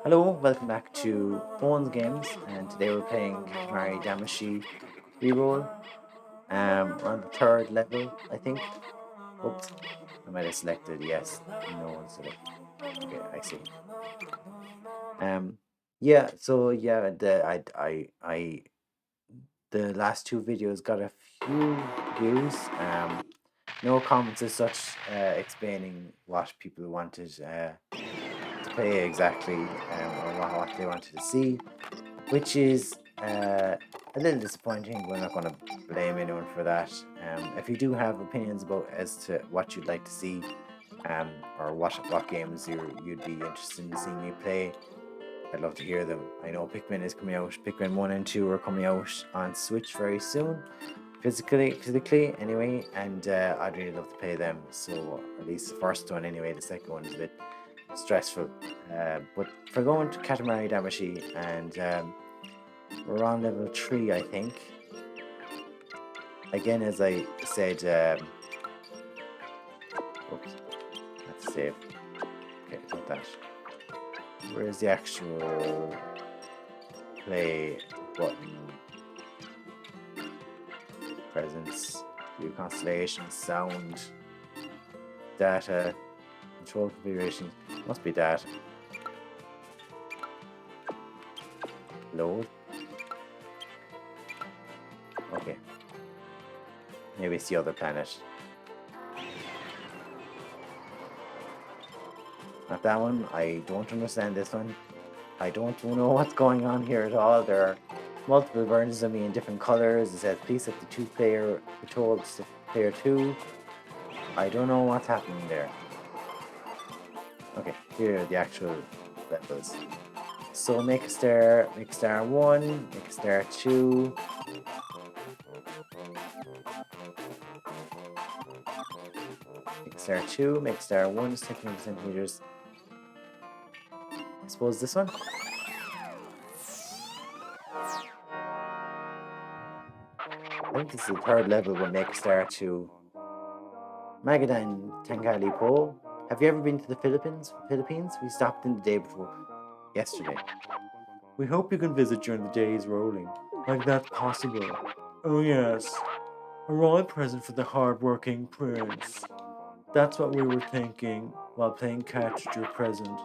Hello, welcome back to Phones Games, and today we're playing Katamari Damacy REROLL. We're on the third level, I think. Oops, I might have selected yes, no instead of okay. I see. Um, yeah. So yeah, the last two videos got a few views. No comments as such, explaining what people wanted to play exactly, or what they wanted to see, which is a little disappointing. We're not going to blame anyone for that. If you do have opinions about as to what you'd like to see, or what games you'd be interested in seeing me play, I'd love to hear them. I know Pikmin is coming out. Pikmin 1 and 2 are coming out on Switch very soon, physically anyway, and I'd really love to play them. So at least the first one anyway. The second one is a bit stressful. But for going to Katamari Damacy, and we're on level 3, I think. Again, as I said, oops, let's save. Okay, not that. Where's the actual play button? Presence, view constellation, sound, data, control configurations. Must be data. Load. Okay. Maybe it's the other planet. Not that one. I don't understand this one. I don't know what's going on here at all. There are multiple versions of me in different colors. It says please set the 2-player patrol to player 2. I don't know what's happening there. Okay, here are the actual levels. So make a star 1, make a star 2. Make star 2, make star 1, just taking centimeters. I suppose this one? I think this is the third level with make a star 2. Magadan Tangali Po. Have you ever been to the Philippines? We stopped in the day before yesterday. We hope you can visit during the days rolling. Like that's possible. Oh yes. A royal present for the hard-working prince. That's what we were thinking while playing catch your present.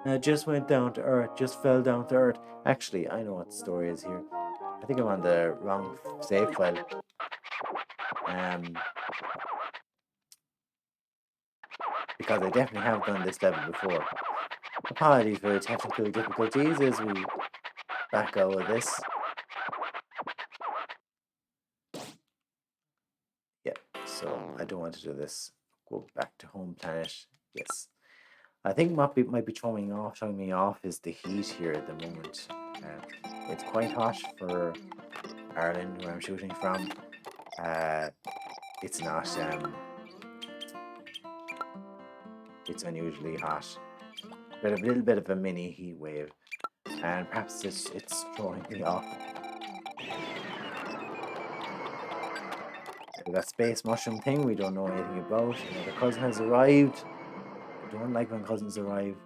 And it just went down to earth, just fell down to earth. Actually, I know what the story is here. I think I'm on the wrong save file. Because I definitely have done this level before. Apologies for the technical difficulties as we back out of this. Yeah, so I don't want to do this. Go back to home planet. Yes. I think what might be throwing me off is the heat here at the moment. It's quite hot for Ireland, where I'm shooting from. It's not. It's unusually hot, but a little bit of a mini heat wave, and perhaps it's throwing me off. That space mushroom thing we don't know anything about. The cousin has arrived. I don't like when cousins arrive.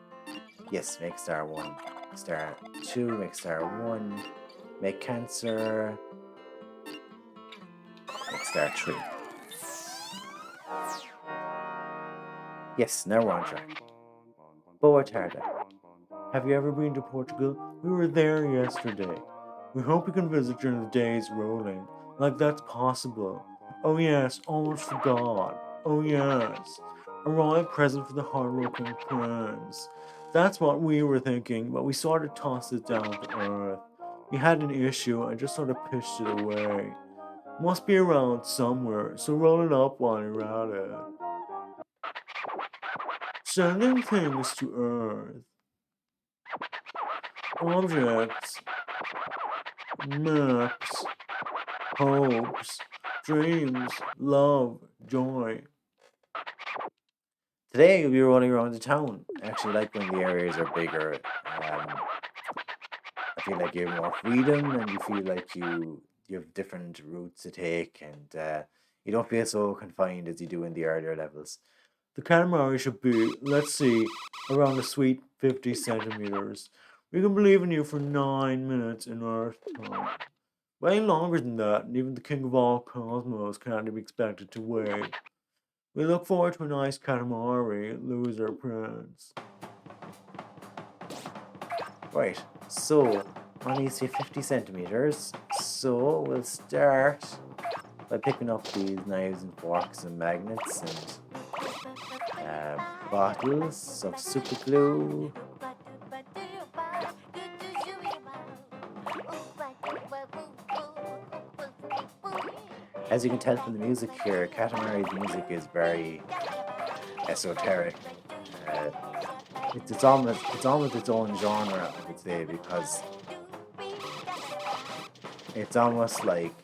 Yes, make star 1, star 2, make star 1, make cancer, make star 3. Yes, now we're on track. Boa tarde. Have you ever been to Portugal? We were there yesterday. We hope you can visit during the days rolling. Like that's possible. Oh yes, almost forgot. Oh yes. A royal present for the hard-working prince. That's what we were thinking, but we sort of tossed it down to earth. We had an issue and just sort of pushed it away. Must be around somewhere, so roll it up while you're at it. Sending things to earth. Objects, maps, hopes, dreams, love, joy. Today you'll be running around the town. I actually like when the areas are bigger. I feel like you have more freedom, and you feel like you have different routes to take, and you don't feel so confined as you do in the earlier levels. The Katamari should be, let's see, around a sweet 50 centimeters. We can believe in you for 9 minutes in Earth time. Way longer than that, and even the king of all cosmos can't be expected to wait. We look forward to a nice Katamari, loser prince. Right, so one needs to be 50 centimeters. So we'll start by picking up these knives and forks and magnets and bottles of super glue. As you can tell from the music here, Katamari's music is very esoteric. It's almost its own genre, I would say, because it's almost like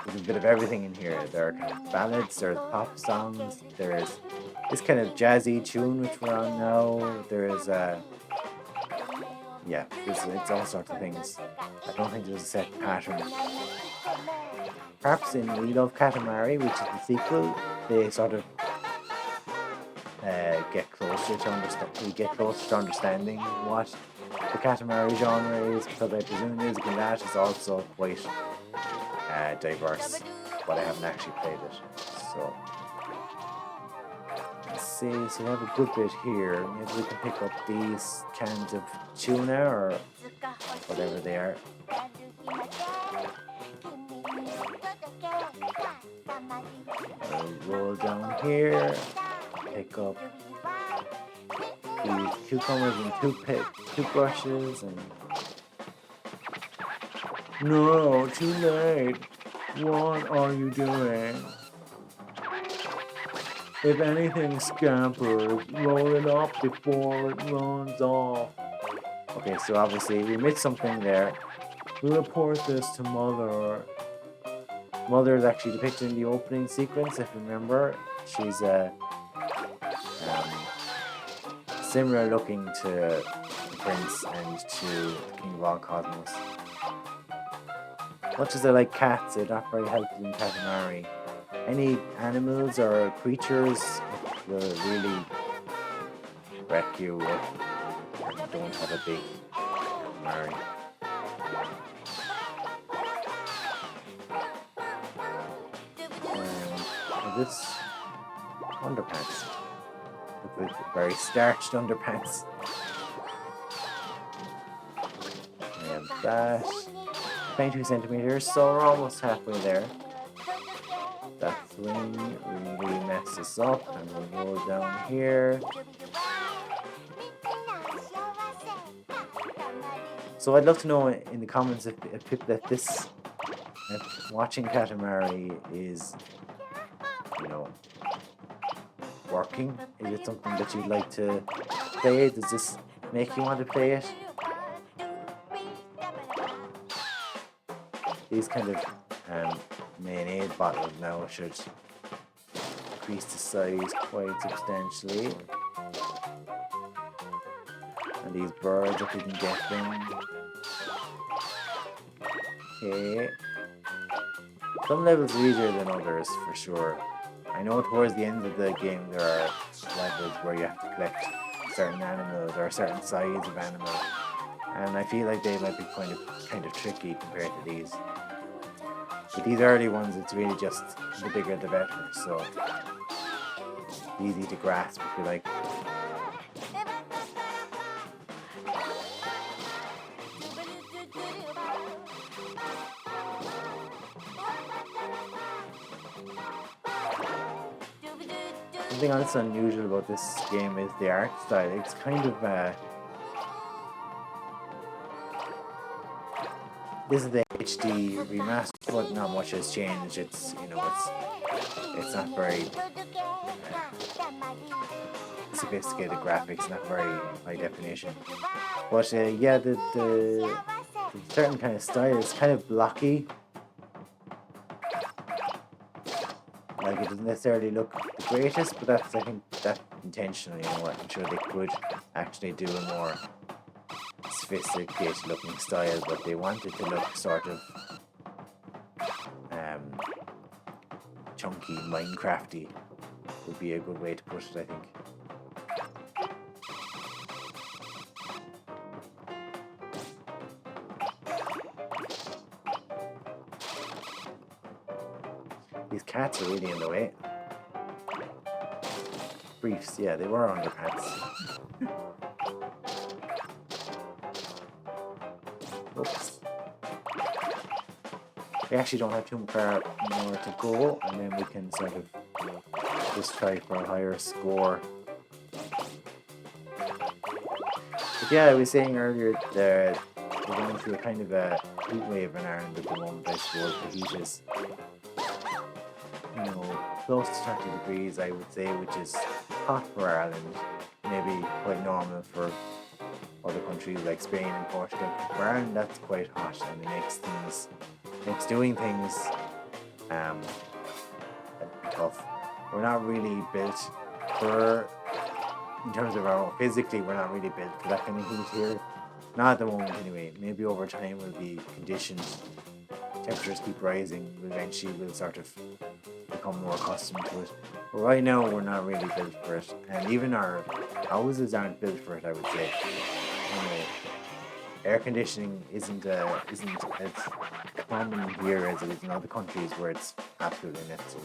there's a bit of everything in here. There are kind of ballads, there's pop songs, there's this kind of jazzy tune which we're on now. There's it's all sorts of things. I don't think there's a set pattern. Perhaps in We Love Katamari, which is the sequel, they sort of get closer to understanding what the Katamari genre is, because I presume music in that is also quite diverse, but I haven't actually played it. So let's see. So we have a good bit here. Maybe we can pick up these cans of tuna or whatever they are. We'll roll down here, pick up these cucumbers and toothbrushes, and no, too late. What are you doing? If anything scampers, roll it up before it runs off. Okay, so obviously we missed something there. We'll report this to Mother. Mother is actually depicted in the opening sequence, if you remember. She's similar looking to the Prince and to the King of all Cosmos. Much as I like cats, they're not very helpful in Katamari. Any animals or creatures will really wreck you if you don't have a big Katamari. This underpants. With very starched underpants. And that 22 centimeters, so we're almost halfway there. That swing really messed us up, and we'll roll down here. So I'd love to know in the comments if watching Katamari is, working. Is it something that you'd like to play? Does this make you want to play it? These kind of mayonnaise bottles now should increase the size quite substantially. And these birds, if we can get them. Okay. Some levels are easier than others, for sure. I know towards the end of the game there are levels where you have to collect certain animals or a certain size of animal, and I feel like they might be kind of tricky compared to these. But these early ones, it's really just the bigger the better, so easy to grasp if you like. Something else unusual about this game is the art style. It's kind of this is the HD remaster, but not much has changed. It's it's not very sophisticated graphics, not very high definition. But yeah, the certain kind of style is kind of blocky. Like, it doesn't necessarily look the greatest, but I think that's intentional, I'm sure they could actually do a more sophisticated looking style, but they wanted to look sort of chunky, Minecrafty. would be a good way to put it, I think. These cats are really in the way. Briefs, yeah, they were underpants. Oops. We actually don't have too far more to go, and then we can sort of just try for a higher score. But yeah, I was saying earlier that we're going through a kind of a heat wave in Ireland at the moment. I suppose the heat is, close to 30 degrees, I would say, which is hot for Ireland. Maybe quite normal for other countries like Spain and Portugal. For Ireland, that's quite hot, and it makes doing things tough. We're not really built for, in terms of our own, physically, we're not really built for that kind of heat here. Not at the moment, anyway. Maybe over time we'll be conditioned. Temperatures keep rising. Eventually, we'll sort of become more accustomed to it. But right now, we're not really built for it, and even our houses aren't built for it, I would say. Air conditioning isn't as common here as it is in other countries where it's absolutely necessary.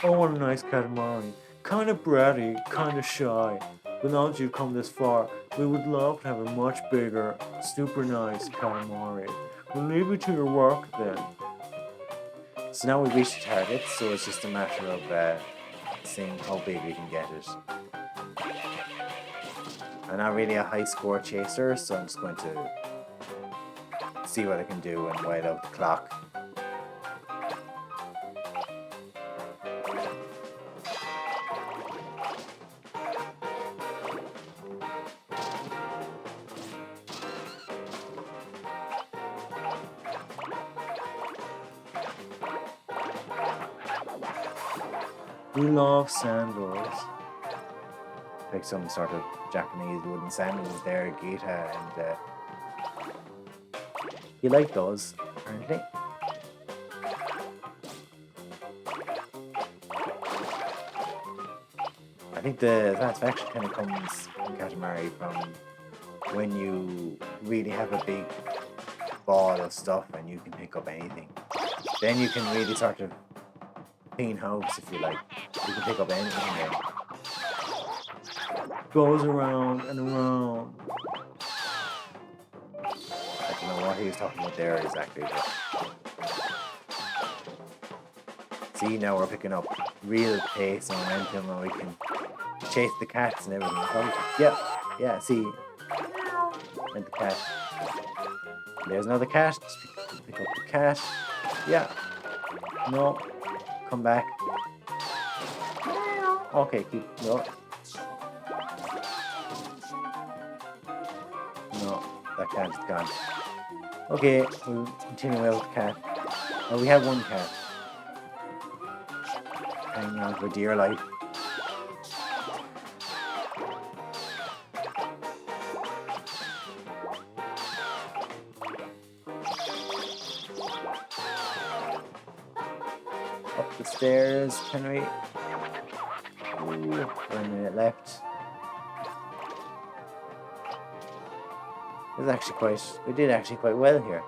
I want a nice Katamari. Kind of bratty, kind of shy. But now that you've come this far, we would love to have a much bigger, super nice Katamari. We'll leave you to your work then. So now we've reached the target, so it's just a matter of seeing how big we can get it. I'm not really a high score chaser, so I'm just going to see what I can do and while out the clock. We love sandals. Like some sort of Japanese wooden sandals there, Gita, and you like those, apparently. I think the satisfaction kind of comes in Katamari from when you really have a big ball of stuff and you can pick up anything. Then you can really sort of clean house, if you like. You can pick up anything then. Goes around and around. I don't know what he was talking about there exactly, but see, now we're picking up real pace and momentum, and we can chase the cats and everything. Yeah, see, and the cat. There's another cat. Pick up the cat. Yeah. No. Come back. Okay, keep no. No, that cat's gone. Okay, we'll continue with the cat. Oh, we have one cat. Hanging on for dear life. Up the stairs, can we? Ooh, 1 minute left. We did actually quite well here.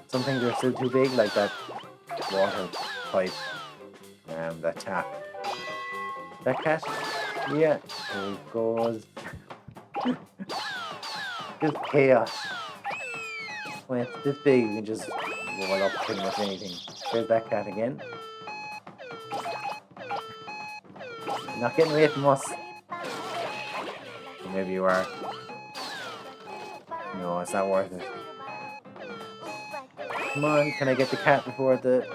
Some things are still too big, like that water pipe, that tap. That cat? Yeah, there it goes. Just chaos. When it's this big, you can just roll up pretty much anything. There's that cat again. Not getting away from us. Or maybe you are. No, it's not worth it. Come on, can I get the cat before the...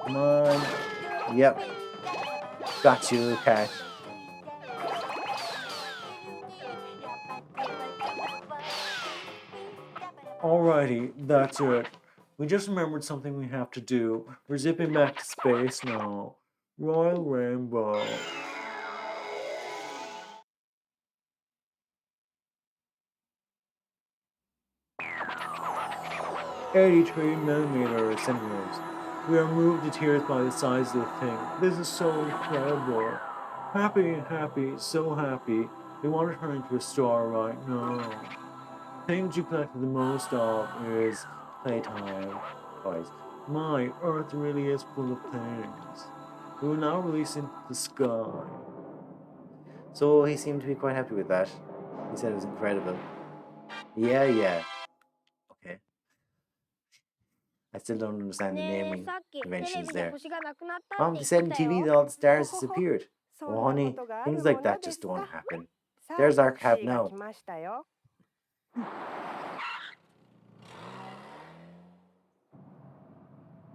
Come on. Yep. Got you, cat. Alrighty, that's it. We just remembered something we have to do. We're zipping back to space now. Royal Rainbow. 83 centimeters. We are moved to tears by the size of the thing. This is so incredible. Happy, so happy. We want to turn into a star right now. Things you collected the most of is playtime toys. My Earth really is full of things. We will now release into the sky. So he seemed to be quite happy with that. He said it was incredible. Yeah. Okay. I still don't understand the ねえ、 naming さっきテレ conventions ビで there. 星がなくなったっ Mom, て they 言っ said て in た TV よ。 that all the ほ stars ほほ。 disappeared. そ Oh, んなこ honey, とがあ things るも like の that で just す don't か。 happen. さあ、 There's タ our クシ cab ーが now. 来ましたよ。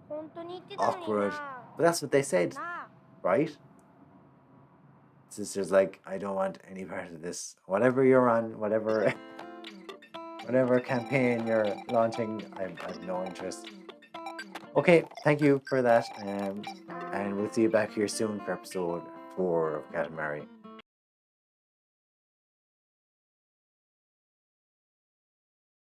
本当に言ってたのに Awkward. な。 But that's what they said, なあ。 right? Sister's like, I don't want any part of this. Whatever you're on, whatever campaign you're launching, I have no interest. Okay, thank you for that. And we'll see you back here soon for episode 4 of Katamari.